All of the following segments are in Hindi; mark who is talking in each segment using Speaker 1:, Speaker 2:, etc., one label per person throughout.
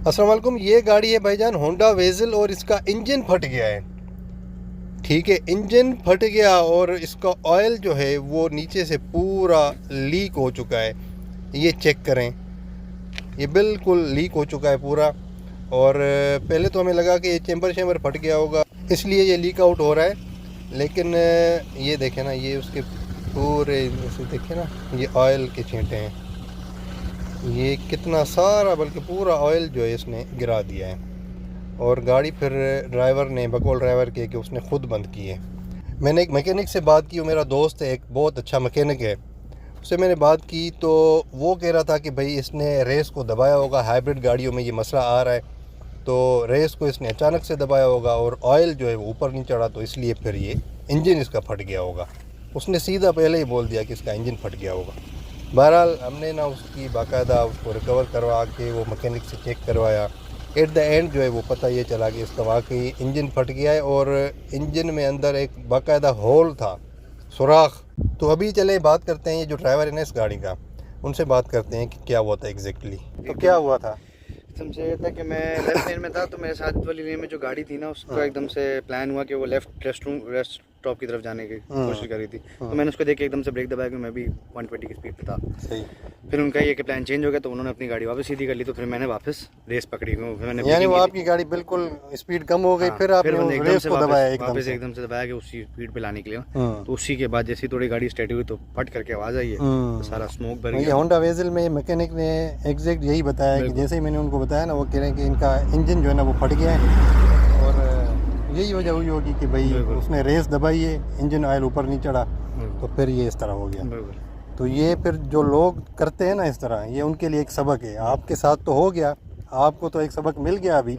Speaker 1: अस्सलाम वालेकुम। ये गाड़ी है भाईजान होंडा वेज़ल और इसका इंजन फट गया है। ठीक है, इंजन फट गया और इसका ऑयल जो है वो नीचे से पूरा लीक हो चुका है। ये चेक करें, ये बिल्कुल लीक हो चुका है पूरा। और पहले तो हमें लगा कि ये चैम्बर फट गया होगा, इसलिए ये लीक आउट हो रहा है। लेकिन ये देखें ना, ये उसके पूरे ऐसे देखें ना, ये ऑयल के छींटे हैं। ये कितना सारा, बल्कि पूरा ऑयल जो है इसने गिरा दिया है। और गाड़ी फिर ड्राइवर ने बकौल ड्राइवर के कि उसने ख़ुद बंद की है। मैंने एक मैकेनिक से बात की, वो मेरा दोस्त है, एक बहुत अच्छा मैकेनिक है। उससे मैंने बात की तो वो कह रहा था कि भाई इसने रेस को दबाया होगा। हाइब्रिड गाड़ियों में ये मसला आ रहा है, तो रेस को इसने अचानक से दबाया होगा और ऑयल जो है वो ऊपर नहीं चढ़ा, तो इसलिए फिर ये इंजन इसका फट गया होगा। उसने सीधा पहले ही बोल दिया कि इसका इंजन फट गया होगा। बहरहाल हमने ना उसकी बाकायदा उसको रिकवर करवा के वो मैकेनिक से चेक करवाया। एट द एंड जो है वो पता ये चला कि इसका वाकई इंजन फट गया है और इंजन में अंदर एक बाकायदा होल था, सुराख। तो अभी चले बात करते हैं ये जो ड्राइवर है ना इस गाड़ी का, उनसे बात करते हैं कि क्या हुआ था एग्जैक्टली। तो क्या हुआ था?
Speaker 2: समझे ये था कि मैं लेफ्ट लेन में था, तो मेरे साथ वाली लेन में जो गाड़ी थी ना, उसका एकदम से प्लान हुआ कि वो रेस्ट स्टॉप की तरफ जाने की कोशिश कर रही थी। तो मैंने उसको देख के एकदम से ब्रेक दबाया कि मैं भी 120 की स्पीड पे था।
Speaker 1: सही।
Speaker 2: फिर उनका ये कि प्लान चेंज हो गया, तो उन्होंने अपनी गाड़ी वापस सीधी कर ली। तो फिर मैंने वापस रेस पकड़ी। फिर मैंने
Speaker 1: यानी वो आपकी गाड़ी बिल्कुल स्पीड कम हो गई, फिर आपने रेस को दबाया
Speaker 2: एकदम से दबाया कि उसी स्पीड पे लाने के लिए। तो उसी के बाद जैसे थोड़ी गाड़ी स्टेडी हुई तो फट करके आवाज़ आई है, तो सारा स्मोक भर गया।
Speaker 1: होंडा वेज़ल में मैकेनिक ने एग्जैक्ट यही बताया कि जैसे ही मैंने उनको बताया ना, वो कह रहे हैं कि इनका इंजन जो है ना वो फट गया है और यही वजह हुई होगी कि भाई उसने रेस दबाई है, इंजन ऑयल ऊपर नहीं चढ़ा, तो फिर ये इस तरह हो गया। तो ये फिर जो लोग करते हैं ना इस तरह, ये उनके लिए एक सबक है। आपके साथ तो हो गया, आपको तो एक सबक मिल गया अभी,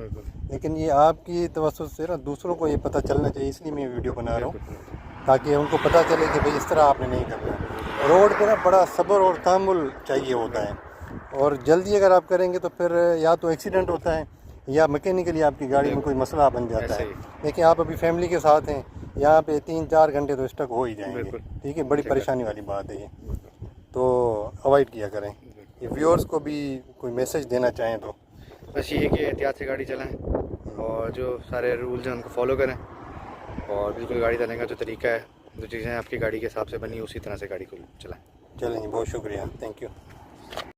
Speaker 1: लेकिन ये आपकी तवज्जो से ना दूसरों को ये पता चलना चाहिए, इसलिए मैं वीडियो बना रहा हूँ ताकि उनको पता चले कि भाई इस तरह आपने नहीं करना। रोड पे ना बड़ा सब्र और तहम्मुल चाहिए होता है, और जल्दी अगर आप करेंगे तो फिर या तो एक्सीडेंट होता है या मैकेनिकली आपकी गाड़ी में कोई मसला बन जाता है। देखिए आप अभी फैमिली के साथ हैं, यहाँ पे 3-4 घंटे तो स्टक हो ही जाएंगे। ठीक है, बड़ी परेशानी वाली बात है ये, तो अवॉइड किया करें। ये व्यूअर्स को भी कोई मैसेज देना चाहें तो
Speaker 2: बस ये कि एहतियात से गाड़ी चलाएं और जो सारे रूल्स हैं उनको फॉलो करें, और बिल्कुल गाड़ी चलाने का जो तरीका है, जो चीज़ें आपकी गाड़ी के हिसाब से बनी उसी तरह से गाड़ी को चलाएं।
Speaker 1: चलें, बहुत शुक्रिया, थैंक यू।